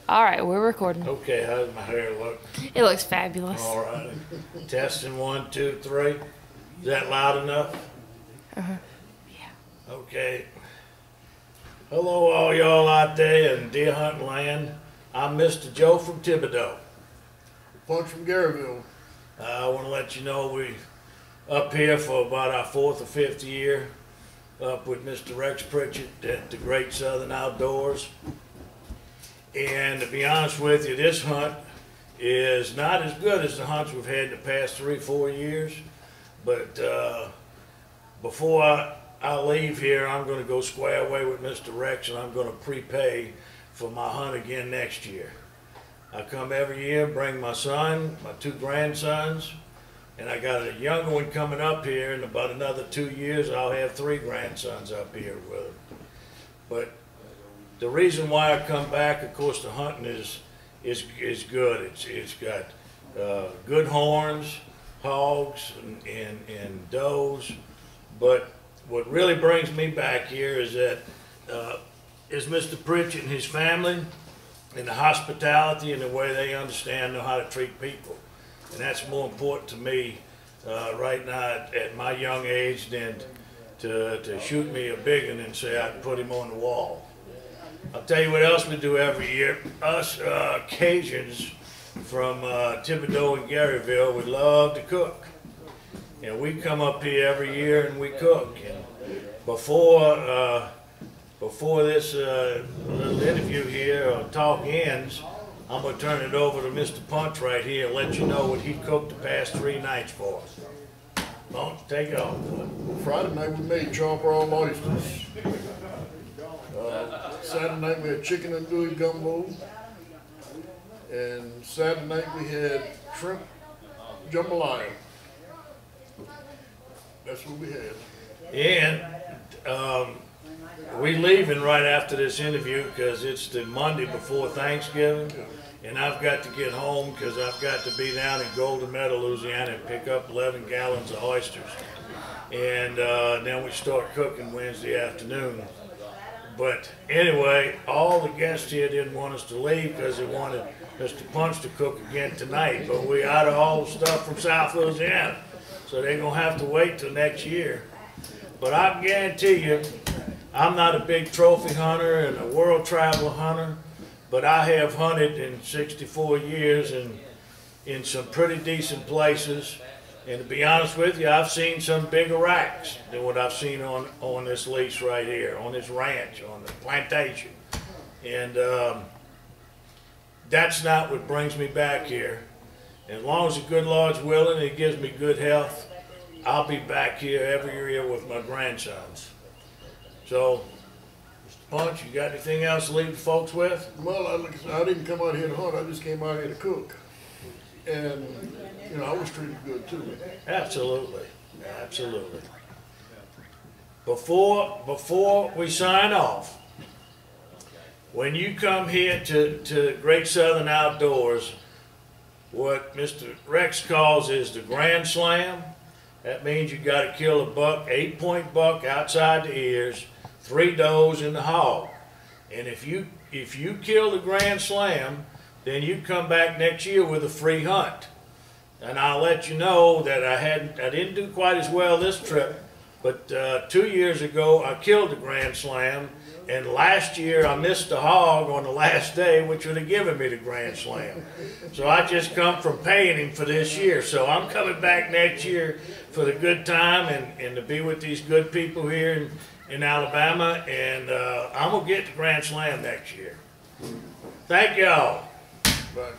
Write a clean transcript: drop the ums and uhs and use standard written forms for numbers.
All right, we're recording. Okay, how does my hair look? It looks fabulous. All right. Testing 1, 2, 3. Is that loud enough? Yeah. Okay. Hello, all y'all out there in deer hunting land. I'm Mr. Joe from Thibodeau. Punch from Garyville. I want to let you know we up here for about our 4th or 5th year, up with Mr. Rex Pritchett at the Great Southern Outdoors. And to be honest with you, this hunt is not as good as the hunts we've had the past 3 or 4 years. But before I leave here, I'm going to go square away with Mr. Rex, and I'm going to prepay for my hunt again next year. I come every year, bring my son, my 2 grandsons, and I got a younger one coming up here. In about another 2 years, I'll have 3 grandsons up here with him. But the reason why I come back, of course, the hunting is good. It's got good horns, hogs, and does. But what really brings me back here is that is Mr. Pritchett and his family, and the hospitality and the way they understand, know how to treat people. And that's more important to me right now at my young age than to shoot me a big one and say I can put him on the wall. I'll tell you what else we do every year. Us Cajuns from Thibodeau and Garyville, we love to cook. And we come up here every year and we cook. And before this little interview here or talk ends, I'm going to turn it over to Mr. Pounch right here and let you know what he cooked the past 3 nights for us. Pounch, take it off. Friday night we made chomper oysters. Saturday night we had chicken and andouille gumbo. And Saturday night we had shrimp jambalaya. That's what we had. And we leaving right after this interview because it's the Monday before Thanksgiving, and I've got to get home because I've got to be down in Golden Meadow, Louisiana, and pick up 11 gallons of oysters. And then we start cooking Wednesday afternoon. But anyway, all the guests here didn't want us to leave because they wanted Mr. Pounch to cook again tonight. But we out of all the stuff from South Louisiana, so they're gonna have to wait till next year. But I guarantee you, I'm not a big trophy hunter and a world travel hunter, but I have hunted in 64 years in some pretty decent places. And to be honest with you, I've seen some bigger racks than what I've seen on this lease right here, on this ranch, on the plantation. And that's not what brings me back here. As long as the good Lord's willing, He gives me good health, I'll be back here every year with my grandsons. So, Mr. Pounch, you got anything else to leave the folks with? Well, I didn't come out here to hunt, I just came out here to cook. And, you know, I was treated good too. Absolutely, absolutely. Before we sign off, when you come here to Great Southern Outdoors, what Mr. Rex calls is the Grand Slam. That means you got to kill a buck, 8-point buck outside the ears, 3 does in the hog. And if you kill the Grand Slam, then you come back next year with a free hunt. And I'll let you know that I didn't do quite as well this trip, but 2 years ago I killed the Grand Slam, and last year I missed the hog on the last day, which would have given me the Grand Slam. So I just come from paying him for this year. So I'm coming back next year for the good time and to be with these good people here in Alabama, and I'm gonna get the Grand Slam next year. Thank y'all. But